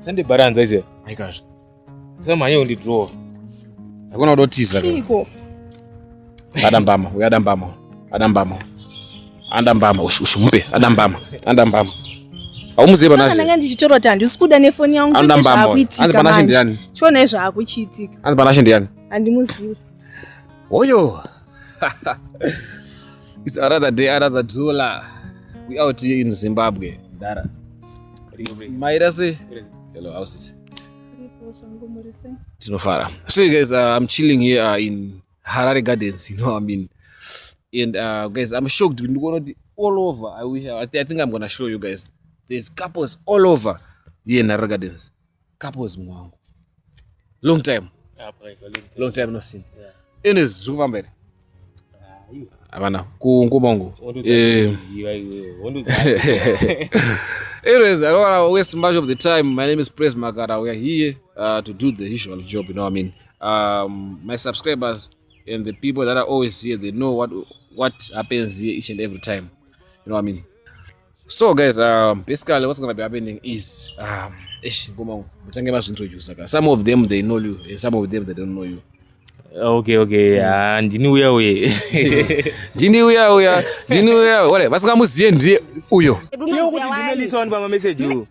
Sande baranza ize. Haikazi. Sema hiyo ndi draw. Hakuna udotiza. Chiko. Adambama, uyadambama. Adambama. Andambama, ushumpe, adambama. Andambama. Aumuziva nazi. Sana ngandi chitoro tandi usikuda nefoni yangu andambama. Anzi panashi ndiani? Chone zvakuchitika. Anzi panashi ndiani? Andimuzivi. Oyo. It's another day, another dollar. We out here in Zimbabwe. Dara. Mairase. Hello, how's it? Tinofara. So you guys, I'm chilling here in Harare Gardens, you know what I mean? And guys, I'm shocked. All over. I think I'm gonna show you guys. There's couples all over here in Harare Gardens. Couples, mwangu. Long time. Long time no seen. Anyways, zuvambere. Abana kunkumongo. Anyways, I don't want to waste much of the time. My name is Praise Magara. We are here to do the usual job, you know what I mean? My subscribers and the people that are always here, they know what happens here each and every time. You know what I mean? So guys, basically what's going to be happening is some of them they know you, and some of them they don't know you. Okay. Ndini uya. Ndini uya. Wale, basika muziye ndiye uyo. Yo kuti ndinelisa wanu pa message yo.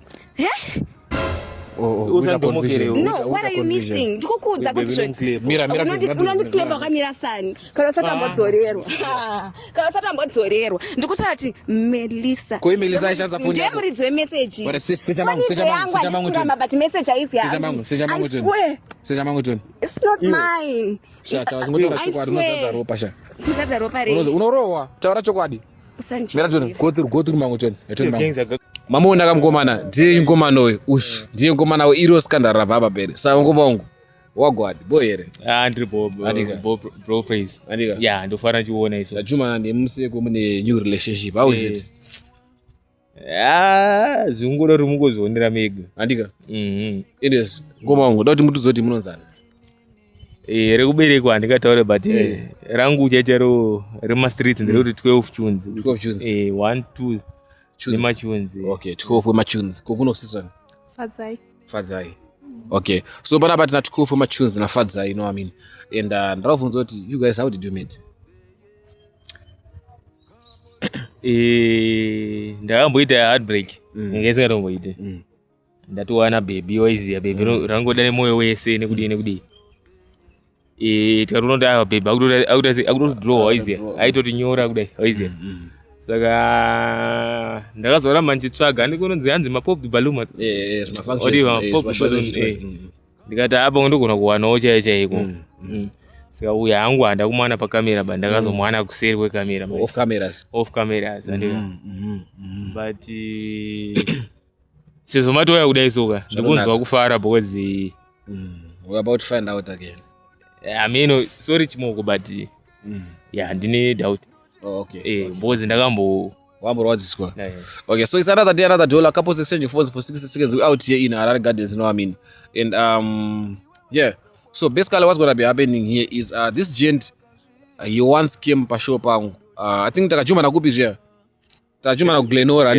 No, what are you missing? Ndikukuudza kuti zvoti. Mira. Unondiclaimer kamira sani. Kana satambodzorerwa. Ndikutati Melissa. Ko Melissa aishanza phone yako. Ndiye muridzi message. Wale sejamangu but message aisi ya. Sejamangu toni. It's not mine. Shata ngotora chokwadi unozaza ropa sha. Kuzaza ropa re. Unorowa, taura chokwadi. Usanjira. Mira toni, go through mangu toni. Mama unaka mkomana, ndiye ngomana oyo. Ush, ndiye ngomana we iro scandal rava bere. Sa ngomongo. Wagwadi, boyere. Andri bro praise. Andika. Yeah, ndofana chiona iso. Juma ndi museko mune new relationship. How is it? Zunguro rumukuzondera mega. Andika. Anyways, ngomongo, doti mutuzoti munonzana. Rekuberekwa ndikataura but rangu chacharo rema streets ndiri kuti 12 tunes. 12 tunes. 1 2 Nema tunes. Okay, 12 ma tunes. Kokuno season. Fadzai. Okay. So bana batina 12 ma tunes na Fadzai, you know what I mean? And ndarafunza kuti you guys how did you meet? Ndakamboita heartbreak. Ngesingatomboite. Ndatowana baby waiziya baby rangoda nemoyo wese nekudini. Tikatonda baby akuti draw waiziya. Aitoti nyora kudai waiziya. Saka ndakazoona manchitsvaga ndikunonzi hanzi mapop balloon ndikati apa ndogona kuwanawo chaiko saka uya hangu handa kumwana pakamera ba ndakazomwana kuseri kwekamera off cameras andika but sezomatoya kudai soka ndikunzwa kufara because we're about to find out again. I mean sorry chimoko but yeah ndine doubt. Oh, okay. Because ndakambo wamborwadziswa. Okay, so it's another day, another dollar. Couples exchanging phones for 60 seconds. We're out here in Harare Gardens, you know what I mean? And yeah. So basically what's gonna be happening here is this gent he once came pa shop pangu. I think takajuma na kupi here. Takajuma na Glenora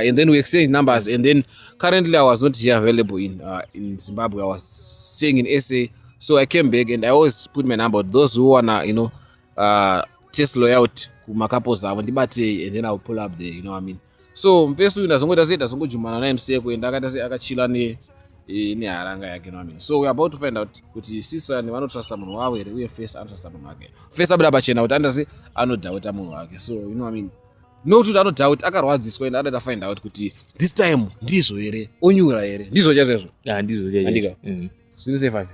and then we exchange numbers, and then currently I was not here available in Zimbabwe. I was staying in SA. So I came back and I always put my number. Those who wanna, you know, test layout kuma couples avo ndibate, and then I'll pull up there, you know what I mean? So mfesu ndazongoita zeta zongojumana naye mseko enda akati akachila ne haranga yake, you know what I mean? So we're about to find out kuti sister ni vanotrust munhu wawo here uye face anotrust munhu wake. Face abuda pachena kuti andasi anodhauta munhu wake. So you know what I mean? No kuti anodhauta akarwadziswa ende anoda find out kuti this time ndizo here onyura here ndizo chazvezvo. Ndizo chazvezvo. Andika. Zviri safe.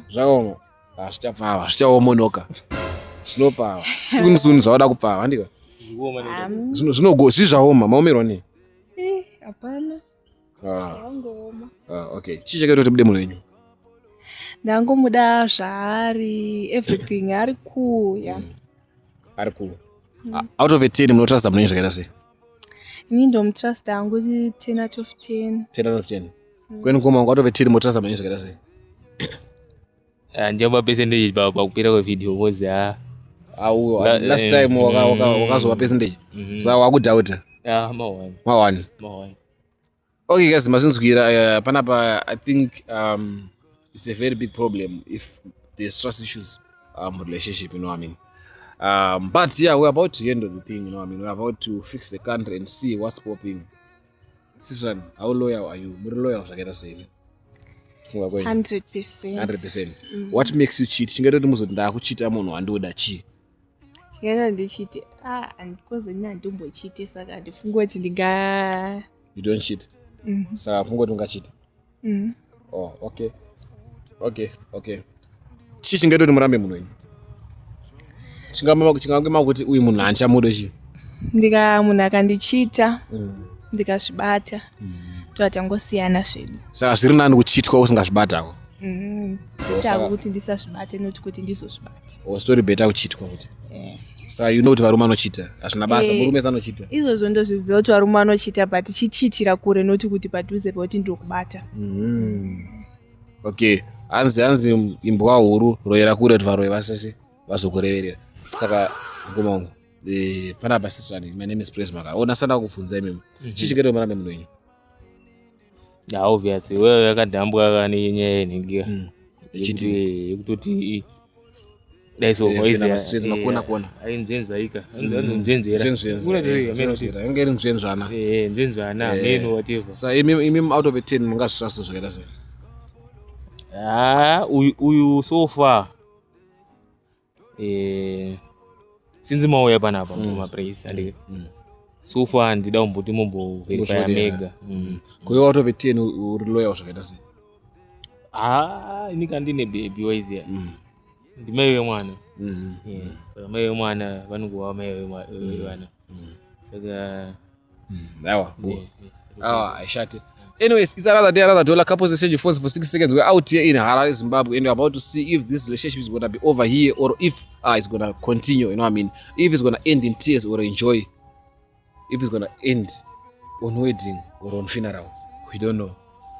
Zvaoma. Zvichaomonoka. Zvinopfava. Suni zvawada kupfava, andika? Zvinogo zvizvaoma, maomerwa nei? Hapana. Okay. Chii chakaita kuti mude munhu wenyu? Ndangomuda zvaari, everything ari cool, yeah. Ari cool. Out of 10 munotrust munhu wenyu zvakaita sei? Ini ndomutrust hangu 10 out of 10. 10 out of 10. Kwenu koma out of 10 munotrust munhu wenyu zvakaita sei? Njamba percentage pakupera kwevideo because last time wakazopa percentage. So wakudhauta. Ma1. Okay guys, masinzukira panapa I think it's a very big problem if there's trust issues relationship, you know what I mean. But yeah, we're about to end of the thing, you know what I mean. We're about to fix the country and see what's popping. Sister, how loyal are you? More loyal I get say. 100%. What makes you cheat? Chingado muzoti ndakuchita munhu andoda chi. Chingada ndichiti andikoze ndinandombochite saka ndifunga kuti ndinga. You don't cheat. Saka funga kuti ungachita. Oh, okay. Chi chingado kuti murambe munhu wenyu. Chingama kuti uyu munhu anchamudo chi. Ndika munhu akandichita. Ndikazvibata. Twatangosiyana zvedu. Saka zviri nani kuchitwa usingazvibatako. Kuti ndisazvibate noti kuti ndizozvibate. Story better kuchitwa kuti. Saka you know kuti varume anochita. Hazvina basa murume anochita. Izvozvo ndozviziva kuti varume anochita but chichitira kure noti kuti padhuze kuti ndokubata. Okay. Hanzi imbwa huru royera kure kuti varoye vasese vazokureverera. Saka ngomongo. Panapa sister, my name is Praise Maka. Onasanda kufunza mimi. Chichiketo murambe munhu wenyu. Yeah, obviously wewe yakadhambwa kani yenye ningia chiti yekutoti daiso voice makona ai nzenzaika nzenzera kule tiri ameno sira ngeri nzenzana nzenzana ameno whatever sa imi out of 10 mungastrust zvakaita sei uyu so far since mauya panapa ma praise andi so far ndida umboti mumbo verify mega kuyo out of 10 uri loyal zvakaita sei ini kandine baby wise ndimewe mwana yes mewe mwana vanongowa mewe mwana saka I shut it. Anyways, it's another day, another dollar. Couples exchange your phones for 6 seconds. We're out here in Harare, Zimbabwe, and we're about to see if this relationship is gonna be over here or if it's gonna continue. You know what I mean? If it's gonna end in tears or enjoy. If it's gonna end on wedding or on funeral, we don't know.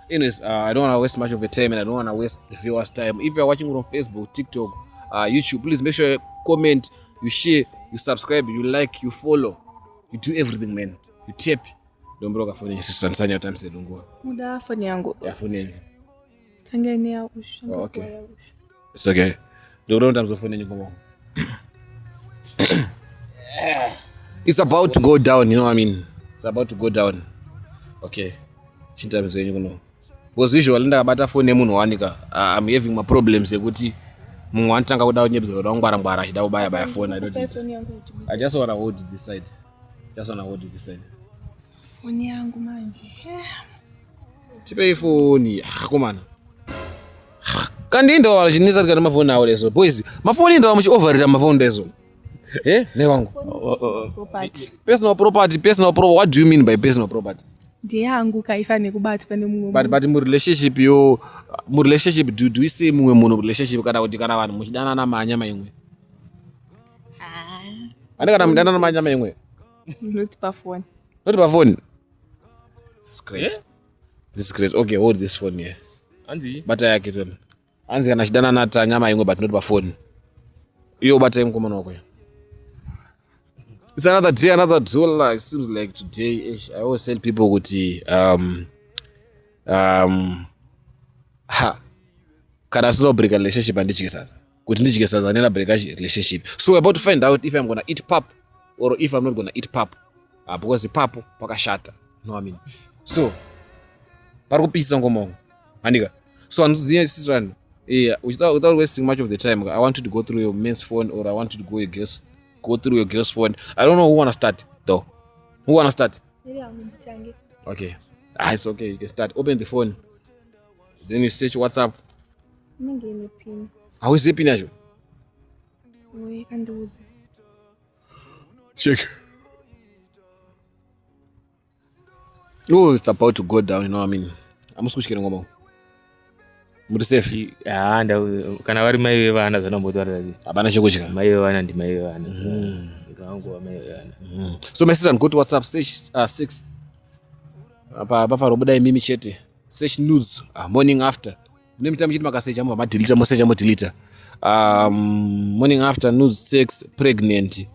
Anyways, I don't want to waste much of your time, and I don't want to waste the viewers' time. If you're watching on Facebook, TikTok, YouTube, please make sure you comment, you share, you subscribe, you like, you follow, you do everything, man. You tap. Don't broke a phone. Sister, Sanya, your time said don't go. Muda phone yangu. Yeah, phone yangu. Tangani ya ushu. Oh, okay. It's okay. Don't time the phone yangu come on. It's about to go down, you know what I mean? It's about to go down. Okay. Chinta mzee yangu no. Because usually ndakabata phone yemunhu wanika. I'm having my problems ekuti munhu wanitanga kuda kunyebza kuda ngwara achida kubaya baya phone. I don't know. I just want to hold it this side. Phone yangu manje. Tipe phone. Komana. Kandi ndo wachinisa kana mafoni awo leso. Boys, mafoni ndo amuchi overrate mafoni leso. Ne wangu. Property. Personal property. What do you mean by personal property? Ndiyangu kaifane kubati pane mumwe. But mu relationship do we say mumwe munhu relationship kana kuti kana vanhu muchidana na manyama imwe? Ane kana mudana na manyama imwe? Not pa phone. This is great. Okay, hold this phone here. Anzi. Bata yake tu. Anzi kana shidana na ta nyama imwe but not pa phone. Iyo bata imwe komano wako. It's another day, another dollar. It seems like today, I always tell people kuti kana sino break a relationship andichike sasa. Kuti ndichike sasa nena break a relationship. So we're about to find out if I'm gonna eat pap or if I'm not gonna eat pap. Because the pap pakashata. You know what I mean? So parikupisa ngomo. Andika. So anziye sister without wasting much of the time, I want you to go through your men's phone or I want you to go through your girl's phone. I don't know who wanna start though. Who wanna start? Okay. It's okay. You can start. Open the phone. Then you search WhatsApp. Pin. How is the pin ajo? Check. Oh, it's about to go down. You know what I mean? I'm squishing ngoma. Muri safe. Nda kana vari mai vana zvanombotaura zvi. Abana chekuchika. Mai vana ndi mai vana. Ngango wa mai vana. So my sister, go to WhatsApp search 6. Apa roboda mimi chete. Search news morning after. Nemita mchiti makasearch amo delete mo search amo delete. Morning after news 6 pregnant.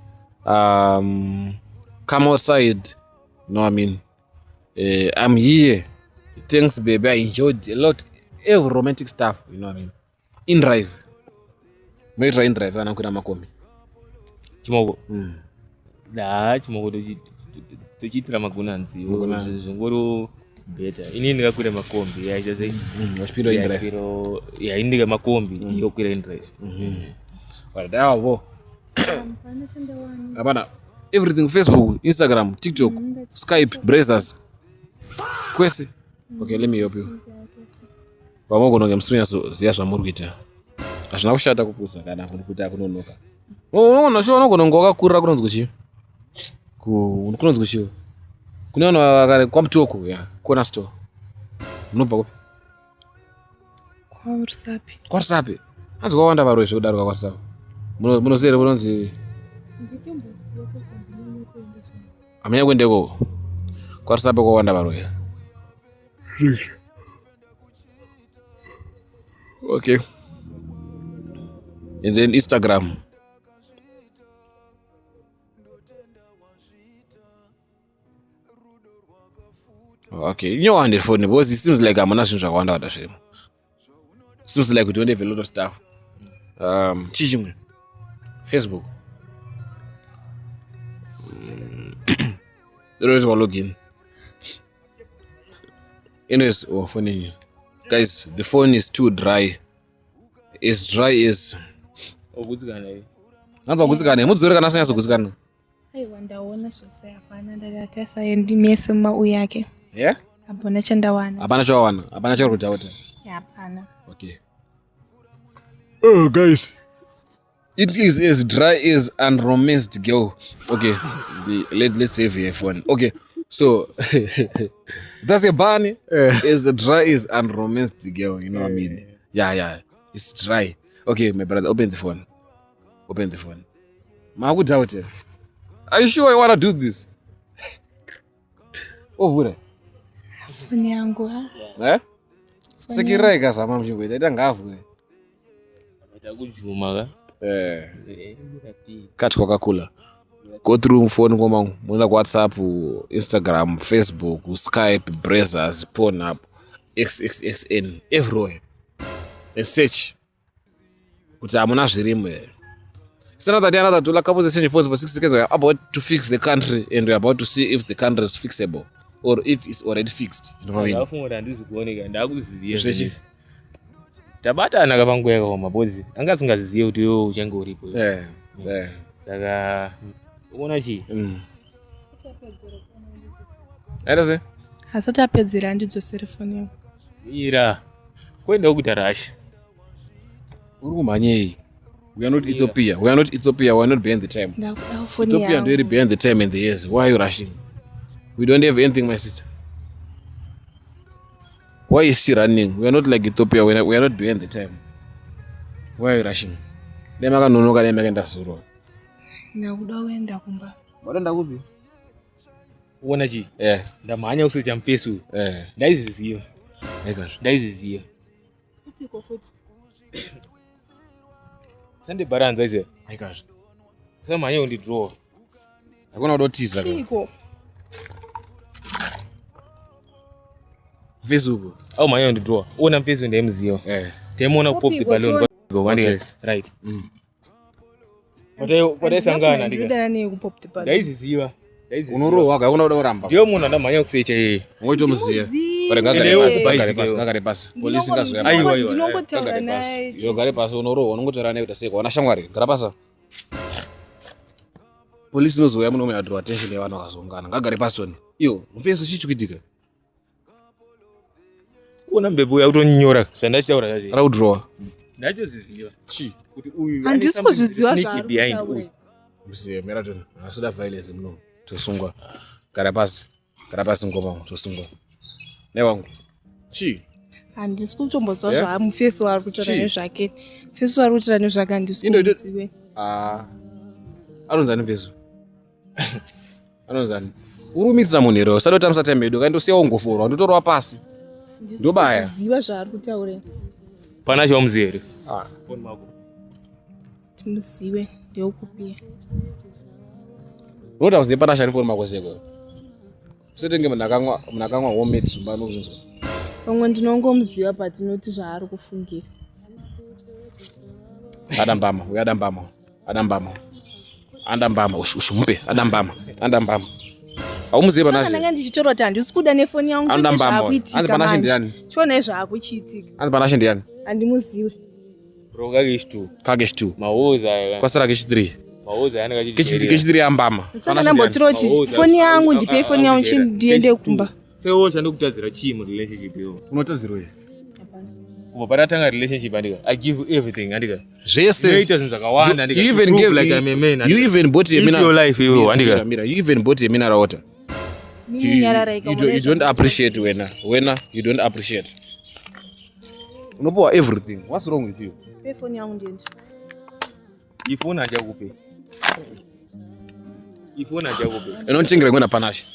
Come outside. know what I mean? I'm here. Thanks, baby. I enjoyed a lot. Every romantic stuff, you know what I mean? In drive. Meitra in drive, and I'm going to Chimoko. Da, chimoko tochitira magunanzi. Zvingoro better. Ini ndikakwira makombi. Yeah, just say. Waspiro in drive. Yeah, indika makombi. Yokwira in drive. Wadawo. Abana. Everything Facebook, Instagram, TikTok, Skype, Brazers. Kwese. Okay, let me help you. Wamogo ngemstria ziyaswa murukita. Ashina kushata kupusa kana kuti akunonoka. No, sho nongoka kurira kunonzi kuchi. Kunonzi kuchi. Kunoona kwa mtoko ya corner store. Munobva kupi? Kwa Rusapi. Kwa Rusapi. Anzi kwawanda varwe zvodaruka kwa Rusapi. Munozere munonzi amenya kuendeko. Kwa Rusapi kwawanda varwe. Okay. And then Instagram. Okay. You know on the phone because it seems like I'm not sure I wonder what shame. Seems like we don't have a lot of stuff. Teaching Facebook. There is one login. Anyways, funny. Guys, the phone is too dry. It's dry as. Namba kuzikana. Mudzore kana sanya kuzikana. Aiwa ndaona zvose hapana ndatatasa ndimese mau yake. Yeah? Hapana chandawana. Hapana chawana. Hapana charo kutaota. Hapana. Okay. Oh guys. It is as dry as unromanced girl. Okay. Let's save your phone. Okay. So that's a bunny. As dry as unromanced girl, you know what I mean? Yeah. It's dry. Okay, my brother, open the phone. Open the phone. Ma would doubt it. Are you sure you wanna do this? Oh, would Phone yangu ha? Eh? Sekirai ka sama mjingo ita ngavu. Itakujuma ka? Catch Coca-Cola. Go through phone ngoma muna WhatsApp, Instagram, Facebook, Skype, Brazers, Pornhub, XXXN, everywhere. And search. Kuti amuna zvirimo. It's another couple of sessions for 6 seconds. We're about to fix the country and we're about to see if the country is fixable or if it's already fixed. You know what I mean? Ndafunga ndizikuoneka ndakuziziya. Tabata anaka pangoyeka kwa mabodzi. Anga singaziziye kuti yo uchange uripo. Saka uona chi? Aidase? Asati apedzera ndidzosere phone yangu. Ira. Kwenda ukuta rush. Uri kumanyei. We are not Ethiopia. We are not Ethiopia. We are not behind the time. Ethiopia are really behind the time and the years. Why are you rushing? We don't have anything, my sister. Why is she running? We are not like Ethiopia. We are not behind the time. Why are you rushing? Lemaka nonoka lemaka suru. Ndakuda kuenda kumba. Wadenda kupi? Uona chi? Ndamanya kusecha mfesu. Ndaiziziyo. Ndaiziziyo. Kupi ko futhi? Sande baranza ize. Haikash. Sema yeye draw. Hakuna udotiza. Chiko. Facebook. Au mayo draw. Una mfesu ndiye mzio. Temona pop the balloon go one right. What sangana ndika. Ndida nani ku pop the balloon. Ndaiziziwa. Unoro waka hakuna udoramba. Ndio munhu ndamanya kusecha yeye. Ngoito mziya. Gare pasi. Polisi ngazoya. Aiwa. Ndinongotaura naye. Yo gare pasi unoro unongotaura naye utaseka. Wana shamwari. Gara pasa. Polisi nozoya muno mena draw attention yevana vakazongana. Ngagare pasi oni. Iyo, mfeso chichukitika. Una mbebo ya utonyora. Sandachaura yaje. Ra draw. Ndachoziziwa. Chi. Kuti uyu andisikuziziwa sneaky behind uyu. Msiye marathon. Asuda violence muno. Tosungwa. Gara pasi ngoma tosungwa. Newangu. Chi. Handisi kutombozwa zvamufeso ari kutora nezvake. Feso ari kutora nezvake handisikuziwe. Anonzani feso? Anonzani. Urumitsa munhu here. Usati utamisa time yedu. Kaindosiyawo ngoforo. Ndotorwa pasi. Ndobaya. Ziva zvaari kutaura. Pana chamuziye here. Phone mako. Timuziwe ndeukupiya. Unoda kuziva pana chari phone mako zeko. setenge mnakamwa homemade zumba nokuzvinzwa. Pamwe ndinongomuziva but noti zvaari kufungira. Adambama ushumupe adambama. Aumuziva Saka panashi. ndanga ndichitora kuti handisi kuda nefoni yangu Andambama. zvaakuitika Anzi panashi manje. ndiani? Chiona zvaakuchiitika. Anzi panashi ndiani? Handimuzivi. Bro kakeshi Kage2. Mawoza Kwasara keshi3. Mawoza yana kachiti. Keshi3 ambama. Saka ndambotora kuti foni yangu ndipe foni yangu ndiende kumba. Sewo chandokutadzira chii mu relationship yo. Unotadzirwa. Kubva patatanga relationship andika. I give you everything andika. Zvese. Noita zvinhu zvakawanda andika. You even give like I'm a man. You even bought a your life yo andika. You even bought a mineral water. You don't appreciate when you don't appreciate. Unopoa everything. What's wrong with you? Pe foni yangu ndiende. Ifona achakupe. Unotengera kwenda panashi.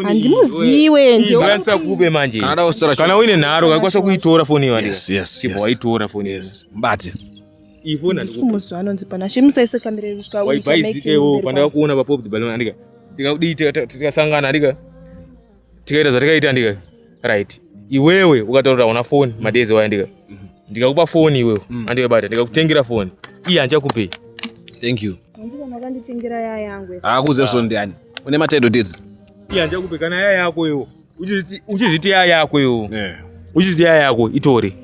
Handimuziwe ndio. Nganisa kupe manje. Kana uine nharo ngakwaso kuitora foni yo andika. Yes. Tipo waitora foni yo. Mbate. Ifona ndikumuziva anonzi panashi musaise kamera kusvika waibhaizikewo pandakakuona papop the balloon andika. Tikadii tikasangana andika. Tikaita zvatakaita andika. Right. Iwewe ukataura una phone madezi waya ndika. Ndikakupa phone iwewe andika bata ndikakutengera phone. Iye anchakupe. Thank you. Ndiko makanditengera yaya yangu. Akuze so ndiani. Une matedo dedzi. Iye anchakupe kana yaya yako iwo. Uchiziti yaya yako iwo. Uchizi yaya yako itori.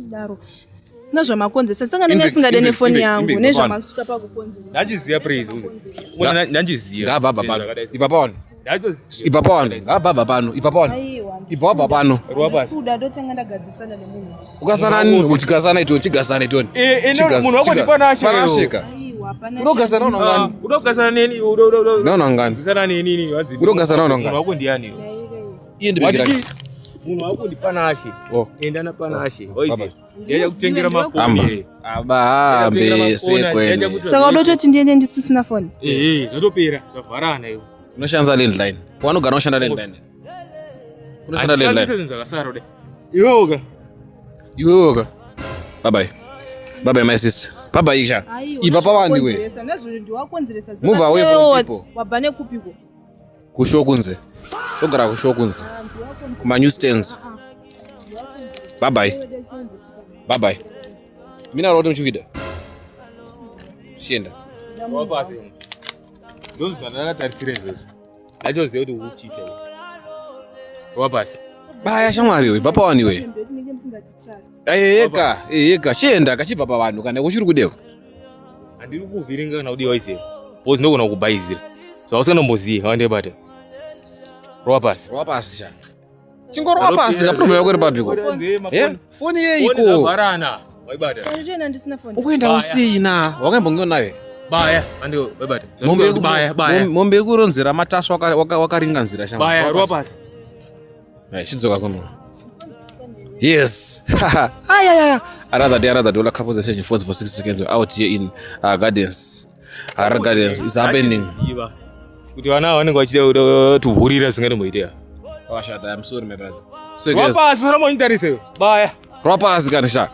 Daro. Nezvamakonzesa saka ndanga singade nefoni yangu nezvamasvika pakukonzesa. Ndachiziya praise uze. Mwana ndachiziya. Ngabva pano. Ibva pano. Ibva pano. Ngabva pano. Ibva pano. Ibva pano. Rwabasi. Kuda dotanga ndagadzisana nemunhu. Ukasana nini uchigasana itoni chigasana itoni. Munhu wako ndipanashe. Panasheka. Unogasana unongani? Unogasana neni? Unongani? Unogasana neni? Unogasana unongani? Munhu wako ndiani? Iye ndibigira. Munhu wako ndipanashe. Enda napanashe. Oize. Yaya kutengera mafoni. Abahambe sekweni. Saka udototi ndiende ndisisina foni. Ndotopera. Zvavharana iwo. Unoshanza landline. Wanogara unoshanda landline. Unoshanda landline. Andishandise zvakasara de. Iwoga. Bye bye my sister. Bye bye Isha. Ibva pavandi we. Ndiwakonzeresa. Move away from people. Wabva nekupiko. Kushokunze. Ogara kushokunze. Kuma newsstands. Bye bye. Mina roto mchukida. Shienda. Wapasi. Those banana tarisire zvezvo. Ndachoziva kuti ukuchita. Wapasi. Baya shamwari we. Bva pavandi we. Yeka. Shienda kachibva pavanhu kana uchiri kudeko. Handiri kuvhiringa kana kudiwa ise. Bozi ndogona kukubhaizira. Zvausingamboziva wandebata. Rwapasi cha. Chingorwa pasi kapromo yako repabliko. Foni yeiko. Zvavharana. Waibata. Nditenda ndisina foni. Ukuenda usina. Wakaimbongewa nawe. Baya. Andio waibata. Baya. Mombe yekuronzera mataswa wakaringanzira shamba. Baya rwapasi. Shidzoka kuno. Yes. Ayaya. Another dollar couples exchange phones for 6 seconds out here in Gardens. Gardens is happening. Kuti vana vanenge vachida tuhurira singatomboitea. Washada, I'm sorry my brother. So guys. Wapasi vanomonitarise. Baya. Wapasi kanisha.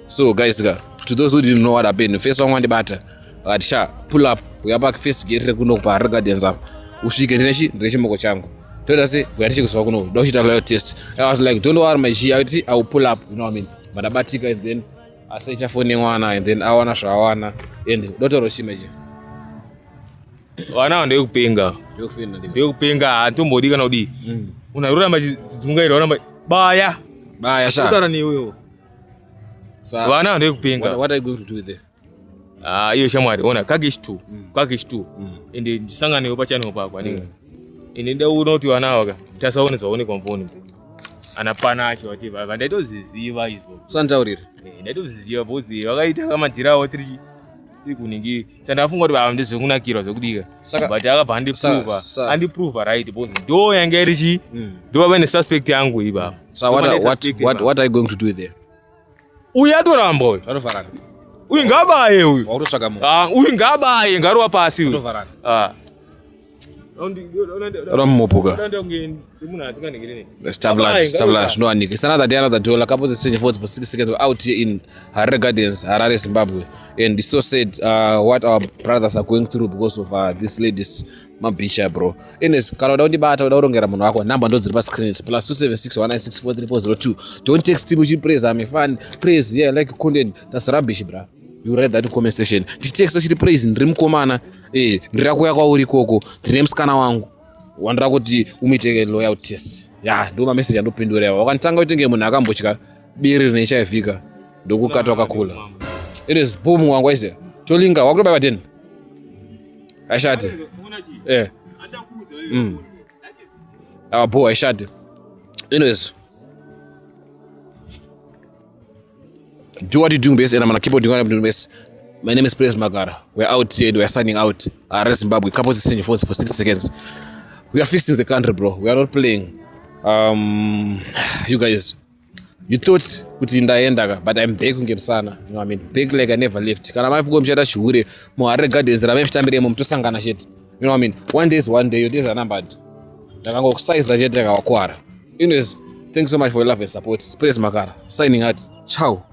So guys, to those who didn't know what happened, first one ndibata. Atisha pull up. Uyapa first gate kuno pa Gardens up. Usvike ndinechi moko changu. Told us uyatichi kuswa kuno. Ndochita live test. I was like, don't worry my G, I will pull up, you know what I mean? But abatika and then I say cha phone ngwana and then awana shawana and dotoro shimeje. Vana ndekupenga. Ndekupenga hantombodi kana kudi. Unaruramba chizungaira uramba baya sha. Utara ni wewe. Vana ndekupenga. What are you going to do there? Iyo shamwari ona kageshi2. Ende ndisangane pachano pakwa ndinga. Ende ndaunoti vana waka tasaone zvaonekwa mfoni. Anapanacho whatever. Ndaitoziziva izvo. Santaurira. Ndaitoziziva bozi vakaita kamajirawo 3 kuningi sandafunga kuti baba ndezvekunakirwa zvekudika but akabva andiprova right bozi ndo yanga irichi ndo baba nesuspect yangu ibaba. So what are you going to do there? Uyu atoramba uyu anofarana uyu ngabaye uyu wakutotsvaka munhu uyu ngabaye ngaruwa pasi uyu Ramopuka. Establish, no Nick. It's another day, another dollar. Couples exchanging votes for 6 seconds. We're out here in Harare Gardens, Harare, Zimbabwe. And the source said what our brothers are going through because of this lady's mabicha, bro. Ines, Canada, the battle, don't number those the screen. Plus 27619643402. Don't text me, you praise. I'm a fan. Praise, yeah, like content. That's rubbish, bro. You read that in comment section. The text actually praise in Dream Komana. Ndirakuya kwauri koko ndine musikana wangu wandira kuti umite loyal test ndo mamessage andopindurira wakanditanga kuti nge munhu akambotya biri rine HIV ndokukata wakakula anyways boom wangu aise tolinga wakutobaiwa 10 aishati bo aishati anyways do what you do best and I'm gonna keep on doing what I'm doing best. My name is Praise Magara. We're out here and we're signing out. Zimbabwe. Couples exchanging phones for 6 seconds. We are fixing the country, bro. We are not playing. You guys, you thought kuti ndaendaga, but I'm back game sana. You know what I mean? Back like I never left. Kana mafuko mchata shuhure. Mo Harare Gardens rame mtambire mo mtosangana shit. You know what I mean? One day is one day. Your days are numbered. Ndakango size la jet yakawakwara. Anyways, thanks so much for your love and support. Praise Magara. Signing out. Ciao.